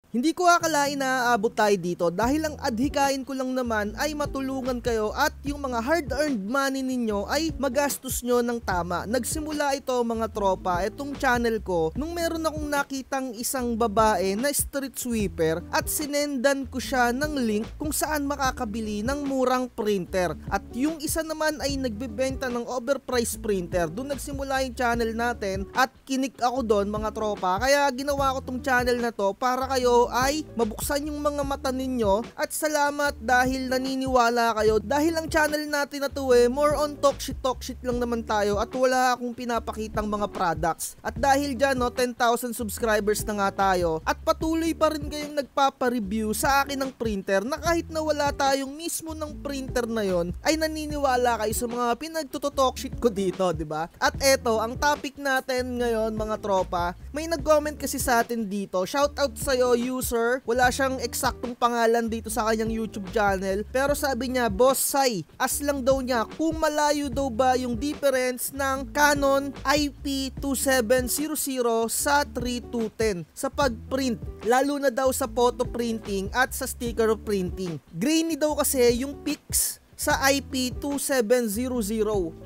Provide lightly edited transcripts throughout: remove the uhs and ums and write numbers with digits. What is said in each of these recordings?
Hindi ko akalain na aabot tayo dito dahil ang adhikain ko lang naman ay matulungan kayo at yung mga hard-earned money ninyo ay magastos nyo ng tama. Nagsimula ito mga tropa, itong channel ko, nung meron akong nakitang isang babae na street sweeper at sinendan ko siya ng link kung saan makakabili ng murang printer. At yung isa naman ay nagbebenta ng overpriced printer. Doon nagsimula yung channel natin at kinik ako doon mga tropa. Kaya ginawa ko tong channel na to para kayo ay mabuksan yung mga mata ninyo at salamat dahil naniniwala kayo dahil ang channel natin na to more on talk shit lang naman tayo at wala akong pinapakitang mga products at dahil dyan 10,000 subscribers na nga tayo at patuloy pa rin kayong nagpapa-review sa akin ng printer na kahit na wala tayong mismo ng printer na yon ay naniniwala kayo sa mga pinagtutotalk shit ko dito, di ba? At eto ang topic natin ngayon mga tropa, may nag-comment kasi sa atin dito, shoutout sa'yo user, wala siyang eksaktong pangalan dito sa kanyang YouTube channel pero sabi niya, Boss Sai, as lang daw niya kung malayo daw ba yung difference ng Canon IP2700 sa 3210 sa pagprint, lalo na daw sa photo printing at sa sticker printing. Grainy daw kasi yung pics sa IP2700.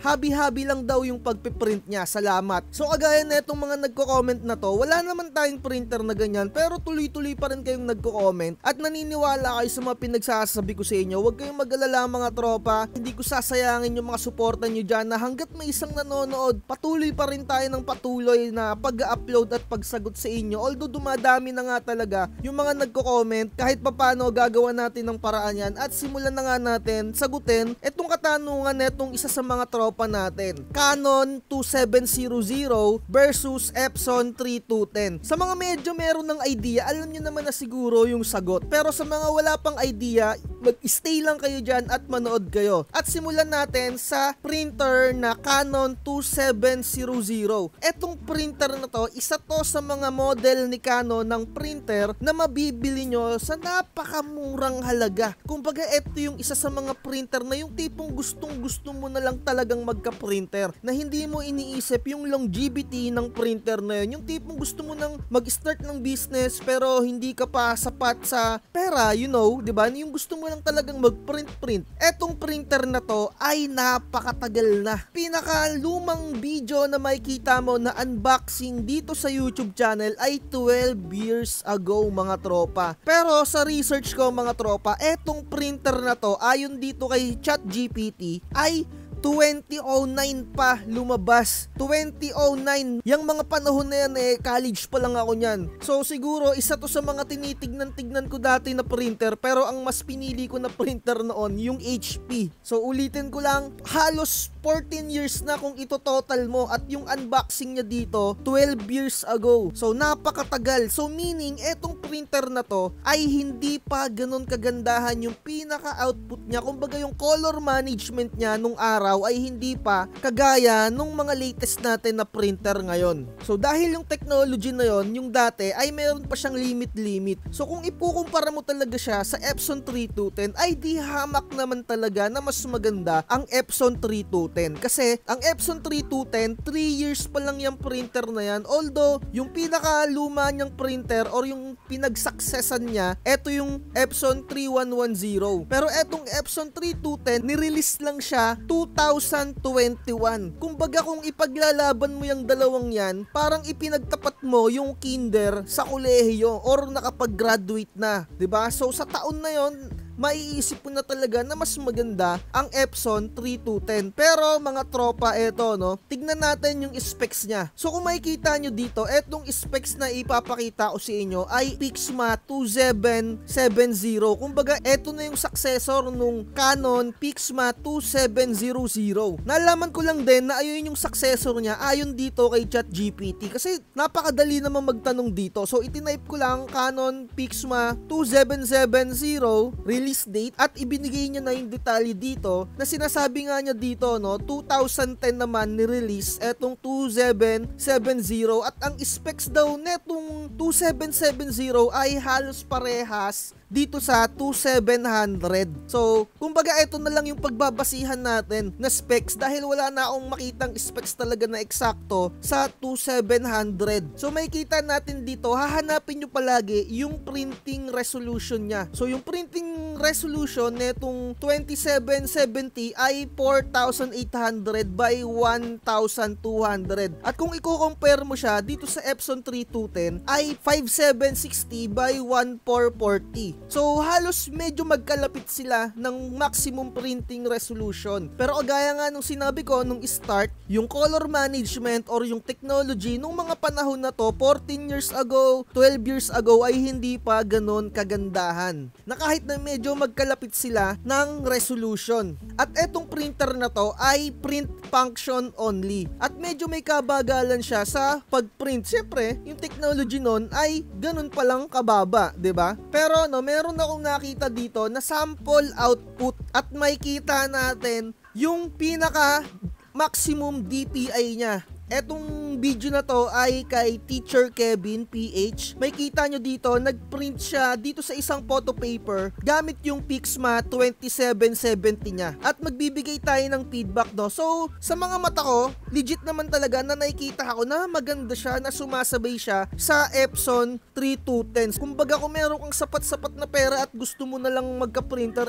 Habi-habi lang daw yung pagpiprint niya. Salamat. So kagaya na itong mga nagko-comment na to, wala naman tayong printer na ganyan pero tuloy-tuloy pa rin kayong nagko-comment at naniniwala kayo sa mga pinagsasabi ko sa inyo. Huwag kayong mag-alala mga tropa. Hindi ko sasayangin yung mga suporta nyo dyan na hanggat may isang nanonood, patuloy pa rin tayo ng patuloy na pag-upload at pagsagot sa inyo. Although dumadami na nga talaga yung mga nagko-comment, kahit papano gagawa natin ng paraan yan at simulan na nga natin sagot etong katanungan netong isa sa mga tropa natin. Canon 2700 versus Epson 3210. Sa mga medyo meron ng idea, alam nyo naman na siguro yung sagot. Pero sa mga wala pang idea, mag-stay lang kayo dyan at manood kayo. At simulan natin sa printer na Canon 2700. Etong printer na to, isa to sa mga model ni Canon ng printer na mabibili nyo sa napakamurang halaga. Kumbaga ito yung isa sa mga printer na yung tipong gustong-gusto mo na lang talagang magka-printer na hindi mo iniisip yung longevity ng printer na yun. Yung tipong gusto mo nang mag-start ng business pero hindi ka pa sapat sa pera, you know, diba? Yung gusto mo lang talagang mag-print. Etong printer na to ay napakatagal na. Pinakalumang video na makikita mo na unboxing dito sa YouTube channel ay 12 years ago mga tropa. Pero sa research ko mga tropa, etong printer na to ayon dito kay ChatGPT ay 2009 pa lumabas. 2009. Yung mga panahon na yan college pa lang ako niyan. So siguro isa to sa mga tinitignan ko dati na printer pero ang mas pinili ko na printer noon yung HP. So ulitin ko lang, halos 14 years na kung ito total mo at yung unboxing niya dito 12 years ago. So napakatagal. So meaning etong printer na to ay hindi pa ganun kagandahan yung pinaka-output niya. Kumbaga yung color management niya nung araw ay hindi pa kagaya nung mga latest natin na printer ngayon. So dahil yung technology na yon, yung dati ay meron pa siyang limit. So kung ipukumpara mo talaga siya sa Epson 3210 ay di hamak naman talaga na mas maganda ang Epson 3210. Kasi ang Epson 3210, 3 years pa lang yung printer na yan. Although yung pinakaluma niyang printer or yung pinagsuccessan niya, eto yung Epson 3110. Pero etong Epson 3210, nirelease lang siya 2021. Kumbaga kung ipaglalaban mo yung dalawang yan, parang ipinagtapat mo yung kinder sa kolehiyo or nakapag-graduate na, 'di ba? So sa taon na yon, maiisip mo na talaga na mas maganda ang Epson 3210. Pero mga tropa, eto no, tignan natin yung specs niya. So kung makikita nyo dito, etong specs na ipapakita ko sa inyo ay Pixma 2770. Kumbaga eto na yung successor nung Canon Pixma 2700. Nalaman ko lang din na ayun yung successor niya ayon dito kay ChatGPT kasi napakadali naman magtanong dito. So itinype ko lang Canon Pixma 2770 release date at ibinigay niya na yung detalye dito na sinasabi nga niya dito no, 2010 naman ni-release etong 2770 at ang specs daw netong 2770 ay halos parehas dito sa 2700. So, kumbaga ito na lang yung pagbabasihan natin na specs dahil wala na akong makitang specs talaga na eksakto sa 2700. So, may kita natin dito, hahanapin nyo palagi yung printing resolution niya. So, yung printing resolution netong 2770 ay 4800 by 1200. At kung i-compare mo siya dito sa Epson 3210 ay 5760 by 1440. So halos medyo magkalapit sila ng maximum printing resolution. Pero kagaya nga nung sinabi ko nung start, yung color management or yung technology nung mga panahon na to 14 years ago, 12 years ago ay hindi pa ganon kagandahan. Na kahit na medyo magkalapit sila ng resolution. At etong printer na to ay print function only. At medyo may kabagalan siya sa pag-print. Siyempre, yung technology nun ay ganun palang kababa, 'di ba? Pero no, meron akong nakita dito na sample output at may kita natin yung pinaka maximum DPI niya. Etong video na to ay kay Teacher Kevin PH. May kita nyo dito, nagprint siya dito sa isang photo paper gamit yung Pixma 2770 niya. At magbibigay tayo ng feedback no. So, sa mga mata ko, legit naman talaga na nakikita ako na maganda siya, na sumasabay siya sa Epson 3210. Kumbaga kung meron kang sapat-sapat na pera at gusto mo na lang magka-printer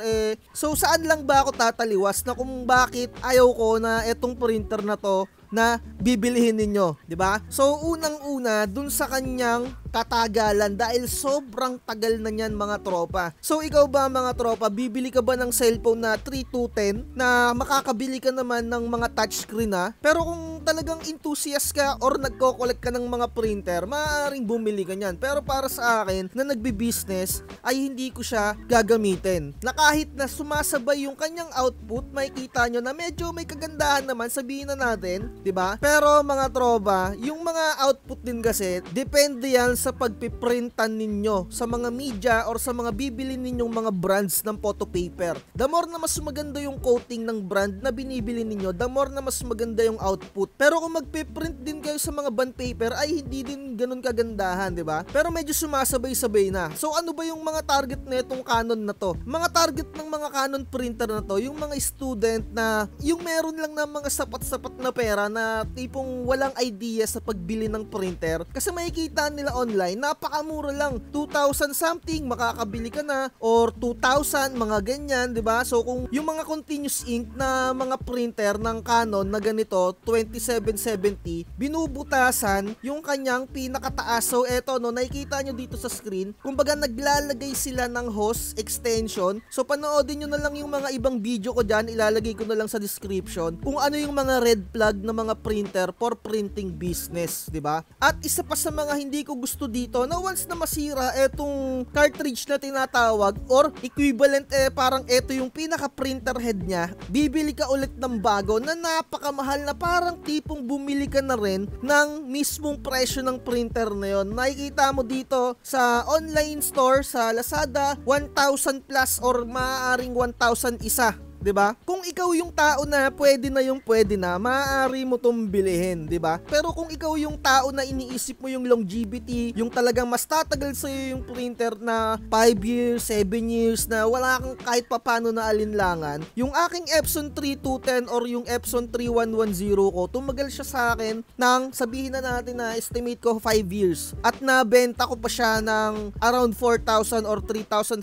so saan lang ba ako tataliwas na kung bakit ayaw ko na etong printer na to na bibilihin ninyo, 'di ba? So unang-una dun sa kanyang katagalan dahil sobrang tagal na niyan mga tropa. So ikaw ba mga tropa, bibili ka ba ng cellphone na 3210 na makakabili ka naman ng mga touchscreen na? Pero kung talagang enthusiast ka or nagko-collect ka ng mga printer, maaaring bumili ka niyan. Pero para sa akin na nagbi-business ay hindi ko siya gagamitin. Na kahit na sumasabay yung kanyang output, makikita nyo na medyo may kagandahan naman, sabihin na natin, 'di ba? Pero mga tropa, yung mga output din kasi depende yan sa pagpiprintan ninyo sa mga media or sa mga bibili ninyong mga brands ng photo paper. The more na mas maganda yung coating ng brand na binibili ninyo, the more na mas maganda yung output. Pero kung magpiprint din kayo sa mga bond paper ay hindi din ganun kagandahan, 'di ba? Pero medyo sumasabay-sabay na. So ano ba yung mga target na itong Canon na to? Mga target ng mga Canon printer na to, yung mga student na yung meron lang na mga sapat-sapat na pera na tipong walang idea sa pagbili ng printer. Kasi makikita nila online, napakamura lang. 2,000 something, makakabili ka na. Or 2,000, mga ganyan, 'di ba? So kung yung mga continuous ink na mga printer ng Canon na ganito, 2770, binubutasan yung kanyang pinakataas. So eto no, nakikita nyo dito sa screen, kumbaga naglalagay sila ng hose extension. So panoodin nyo na lang yung mga ibang video ko dyan, ilalagay ko na lang sa description kung ano yung mga red flag na mga printer for printing business, 'di ba? At isa pa sa mga hindi ko gusto dito na once na masira etong cartridge na tinatawag or equivalent parang eto yung pinaka printer head niya, bibili ka ulit ng bago na napakamahal na parang tipong bumili ka na rin ng mismong presyo ng printer na yon. Nakikita mo dito sa online store sa Lazada, 1,000 plus or maaaring 1,000 isa. 'Di ba? Kung ikaw yung tao na pwede na, maaari mo tong bilihin, 'di ba? Pero kung ikaw yung tao na iniisip mo yung longevity, yung talagang mas tatagal sa yung printer na 5 years, 7 years na wala kang kahit papano na alinlangan, yung aking Epson 3210 or yung Epson 3110 ko, tumagal siya sa akin ng sabihin na natin na estimate ko 5 years. At nabenta ko pa siya ng around 4,000 or 3,500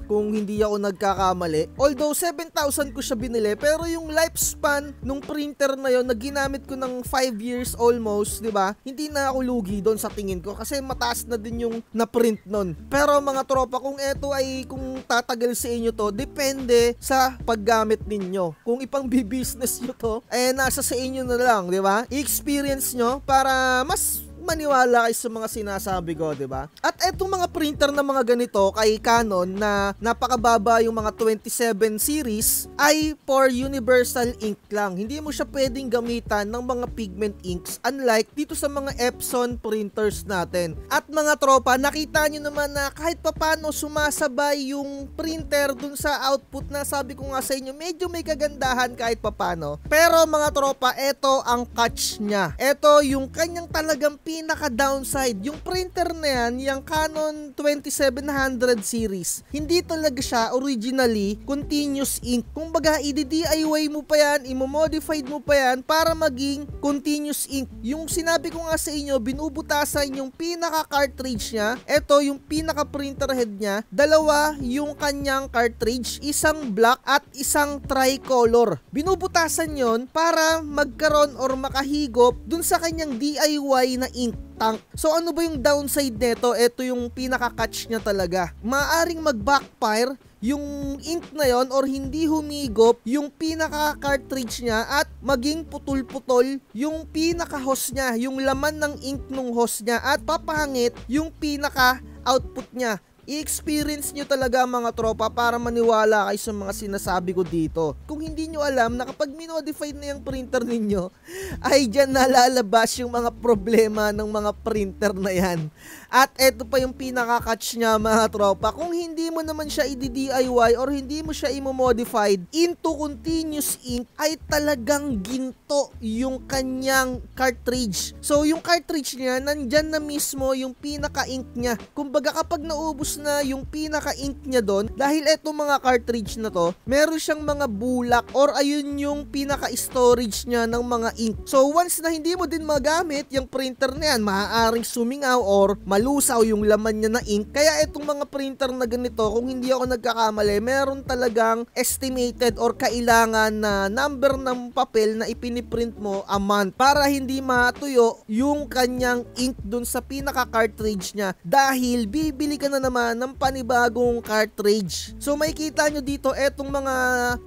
kung hindi ako nagkakamali. Although 7,000 ko siya binili, pero yung lifespan nung printer na yon na ginamit ko ng 5 years almost, 'di ba? Hindi na ako lugi doon sa tingin ko kasi mataas na din yung na-print nun. Pero mga tropa, kung eto ay kung tatagal sa inyo to, depende sa paggamit ninyo. Kung ipang business nyo to, nasa sa inyo na lang, 'di ba? I-experience nyo para mas maniwala kayo sa mga sinasabi ko, 'di ba? At etong mga printer na mga ganito kay Canon na napakababa yung mga 27 series ay for universal ink lang. Hindi mo siya pwedeng gamitan ng mga pigment inks unlike dito sa mga Epson printers natin. At mga tropa, nakita nyo naman na kahit papano sumasabay yung printer dun sa output na sabi ko nga sa inyo, medyo may kagandahan kahit papano. Pero mga tropa, eto ang catch niya. Eto yung kanyang talagang pinaka-downside. Yung printer na yan, yung Canon 2700 series, hindi talaga siya originally continuous ink. Kumbaga, i-DIY mo pa yan, i-modified mo pa yan para maging continuous ink. Yung sinabi ko nga sa inyo, binubutasan yung pinaka-cartridge niya. Ito, yung pinaka-printer head niya. Dalawa yung kanyang cartridge, isang black at isang tricolor. Binubutasan yon para magkaroon or makahigop dun sa kanyang DIY na ink tank. So ano ba yung downside nito? Ito yung pinaka-catch niya talaga. Maaring mag-backfire yung ink na yon or hindi humigop yung pinaka-cartridge niya at maging putol-putol yung pinaka-hose niya, yung laman ng ink nung hose niya at papangit yung pinaka-output niya. I-experience nyo talaga mga tropa para maniwala kayo sa mga sinasabi ko dito. Kung hindi nyo alam na kapag minodify na yung printer ninyo, ay dyan nalalabas yung mga problema ng mga printer na yan. At eto pa yung pinaka-catch niya mga tropa. Kung hindi mo naman siya i-DIY or hindi mo siya i-modified into continuous ink, ay talagang ginto yung kanyang cartridge. So yung cartridge niya, nandyan na mismo yung pinaka-ink niya. Kumbaga kapag naubos na yung pinaka-ink niya doon, dahil etong mga cartridge na to, meron siyang mga bulak or ayun yung pinaka-storage niya ng mga ink. So once na hindi mo din magamit yung printer na yan, maaaring sumingaw or malusaw yung laman niya na ink. Kaya etong mga printer na ganito, kung hindi ako nagkakamali, meron talagang estimated or kailangan na number ng papel na ipiniprint mo a month para hindi matuyo yung kanyang ink dun sa pinaka-cartridge niya, dahil bibili ka na naman ng panibagong cartridge. So makikita nyo dito, etong mga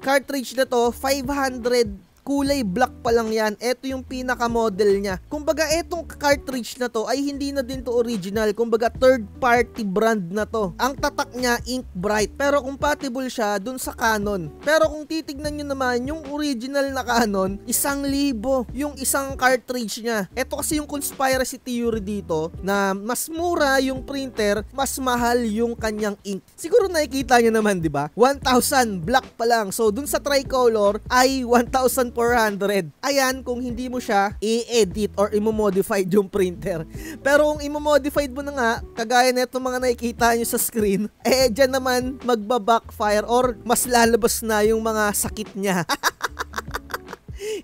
cartridge na to, 500 kulay black pa lang yan. Ito yung pinaka-model niya. Kumbaga, etong cartridge na to ay hindi na din to original. Kumbaga, third-party brand na to. Ang tatak niya, Ink Bright. Pero compatible siya dun sa Canon. Pero kung titignan nyo naman, yung original na Canon, 1,000 yung isang cartridge niya. Ito kasi yung conspiracy theory dito, na mas mura yung printer, mas mahal yung kanyang ink. Siguro nakikita nyo naman, di ba? 1,000 black pa lang. So, dun sa tricolor ay 1,400. Ayan, kung hindi mo siya i-edit or i-modified yung printer. Pero kung i-modified mo na nga, kagaya na itong mga nakikita nyo sa screen, dyan naman magba-backfire or mas lalabas na yung mga sakit niya.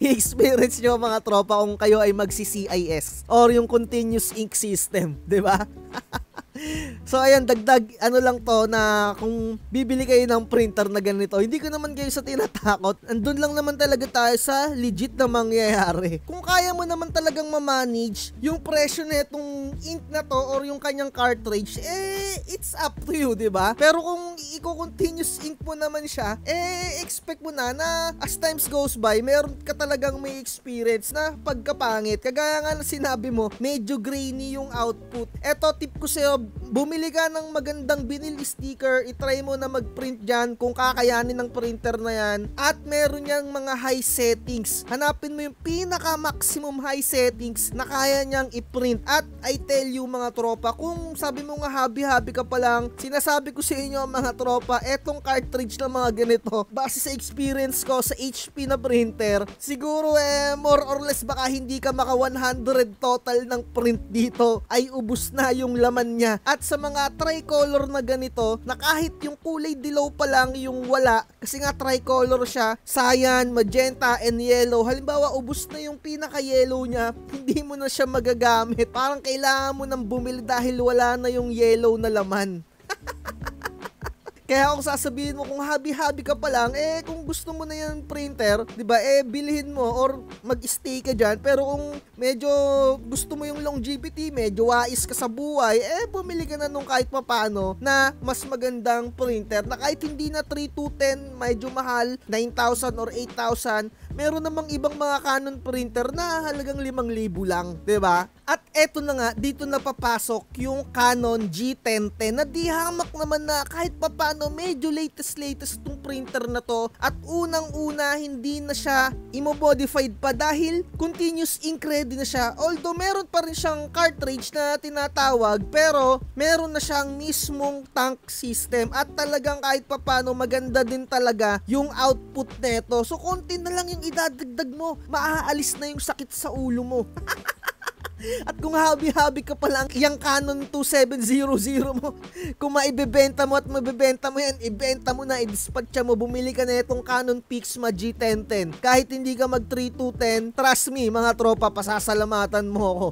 I-experience nyo mga tropa kung kayo ay magsi-CIS or yung continuous ink system, di ba? So ayan, dagdag ano lang to, na kung bibili kayo ng printer na ganito, hindi ko naman kayo sa tinatakot. Andun lang naman talaga tayo sa legit na mangyayari. Kung kaya mo naman talagang ma-manage yung presyo netong ink na to or yung kanyang cartridge, it's up to you, di ba? Pero kung i-continuous ink mo naman siya, expect mo na as times goes by, meron ka talagang may experience na pagkapangit. Kagaya nga na sinabi mo, medyo grainy yung output. Eto, tip ko sa'yo, bumili ka ng magandang vinyl sticker, itry mo na mag-print dyan kung kakayanin ng printer na yan, at meron niyang mga high settings. Hanapin mo yung pinaka-maximum high settings na kaya niyang i-print. At I tell you mga tropa, kung sabi mo nga habi-habi ka pa lang, sinasabi ko sa inyo mga tropa, etong cartridge na mga ganito, base sa experience ko sa HP na printer, siguro more or less baka hindi ka maka 100 total ng print dito, ay ubus na yung laman niya. At sa mga tricolor na ganito, na kahit yung kulay dilaw pa lang yung wala, kasi nga tricolor siya, cyan, magenta, and yellow, halimbawa ubos na yung pinaka-yellow niya, hindi mo na siya magagamit. Parang kailangan mo nang bumili dahil wala na yung yellow na laman. Kaya kung sasabihin mo, kung habi-habi ka pa lang, kung gusto mo na yung printer, di ba, bilhin mo or mag-stay ka dyan. Pero kung medyo gusto mo yung longevity, medyo wais ka sa buhay, bumili ka na nung kahit papano na mas magandang printer, na kahit hindi na 3210, medyo mahal, 9,000 or 8,000, meron namang ibang mga Canon printer na halagang 5,000 lang, di ba? At eto na nga, dito na papasok yung Canon G1010 na di hamak naman na kahit papano medyo latest tong printer na to. At unang-una, hindi na siya i-modified pa dahil continuous ink ready na siya. Although meron pa rin siyang cartridge na tinatawag, pero meron na siyang mismong tank system at talagang kahit papano maganda din talaga yung output neto. So konti na lang yung idadagdag mo, maaalis na yung sakit sa ulo mo. At kung habi-habi ka pala yung Canon 2700 mo, kung maibebenta mo at mabebenta mo yan, ibenta mo na, i-dispatcha mo, bumili ka na itong Canon Pixma G1010. Kahit hindi ka mag 3210, trust me mga tropa, pasasalamatan mo ako.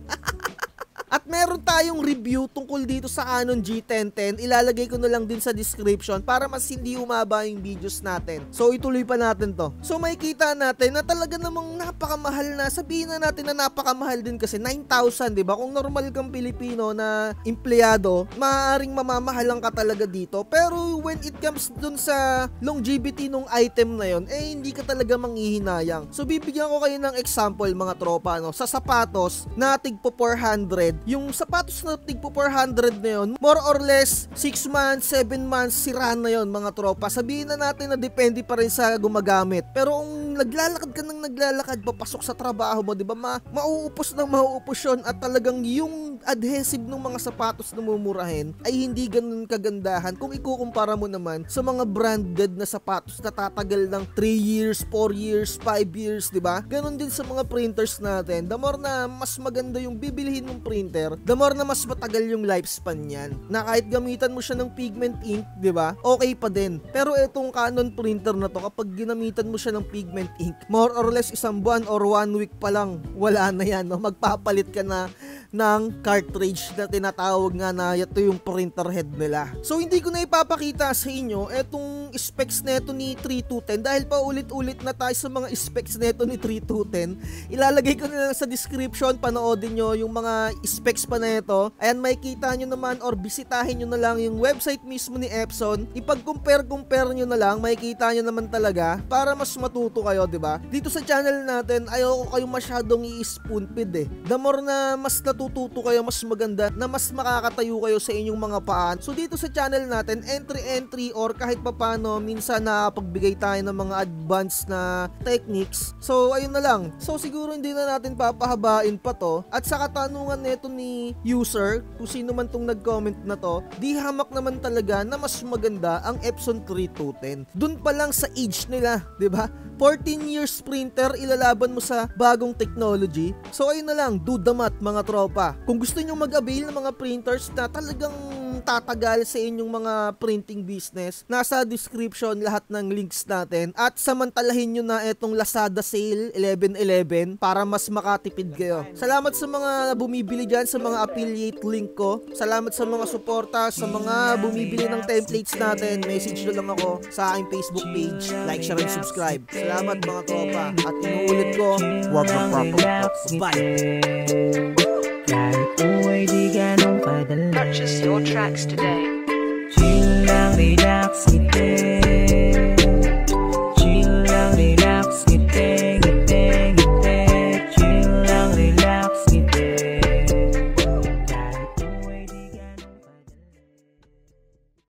At meron tayong review tungkol dito sa Canon G1010. Ilalagay ko na lang din sa description para mas hindi umaba yung videos natin. So ituloy pa natin to. So makikita natin na talaga namang napakamahal na. Sabihin na natin na napakamahal din kasi 9,000, di ba? Kung normal kang Pilipino na empleyado, maaaring mamamahalan ka talaga dito. Pero when it comes dun sa longevity nung item na yon, eh hindi ka talaga manghihinayang. So bibigyan ko kayo ng example mga tropa, no? Sa sapatos na tigpo 400, yung sapatos na tigpo 400 na yun, more or less 6 months, 7 months, sira na yun mga tropa. Sabihin na natin na depende pa rin sa gumagamit. Pero kung naglalakad ka ng naglalakad, papasok sa trabaho mo, di ba, mauupos yun at talagang yung adhesive ng mga sapatos na mumurahin ay hindi ganun kagandahan kung ikukumpara mo naman sa mga branded na sapatos na tatagal ng 3 years, 4 years, 5 years, di ba? Ganun din sa mga printers natin. The more na mas maganda yung bibilihin mong printer, the more na mas matagal yung lifespan niyan. Na kahit gamitan mo siya ng pigment ink, di ba? Okay pa din. Pero itong Canon printer na to, kapag ginamitan mo siya ng pigment ink, more or less isang buwan or 1 week pa lang, wala na yan, no? Magpapalit ka na ng cartridge na tinatawag nga na ito yung printer head nila. So hindi ko na ipapakita sa inyo etong specs neto ni 3210 dahil pa ulit-ulit na tayo sa mga specs neto ni 3210. Ilalagay ko na lang sa description, panoodin nyo yung mga specs pa na ito. Ayan, makikita nyo naman or bisitahin nyo na lang yung website mismo ni Epson. Ipag-compare nyo na lang, makikita nyo naman talaga para mas matuto kayo, di ba? Dito sa channel natin, ayoko kayo masyadong i-spoon feed eh. The more na mas natututo kayo, mas maganda, na mas makakatayo kayo sa inyong mga paan. So dito sa channel natin, entry or kahit papano, minsan nakapagbigay tayo ng mga advanced na techniques. So ayun na lang. So siguro hindi na natin papahabain pa to. At sa katanungan nito ni user, kung sino man tong nag-comment na to, di hamak naman talaga na mas maganda ang Epson 3210. Dun pa lang sa age nila, di ba? 14 years printer, ilalaban mo sa bagong technology. So ayun na lang, do the math mga tropa. Kung gusto nyo mag-avail ng mga printers na talagang tatagal sa inyong mga printing business, nasa description lahat ng links natin. At samantalahin nyo na itong Lazada sale 11/11 para mas makatipid kayo. Salamat sa mga bumibili dyan, sa mga affiliate link ko. Salamat sa mga suporta, sa mga bumibili ng templates natin. Message nyo lang ako sa aking Facebook page. Like, share, and subscribe. Salamat mga tropa. At inuulit ko, huwag magpapalpak. Bye! Purchase your tracks today.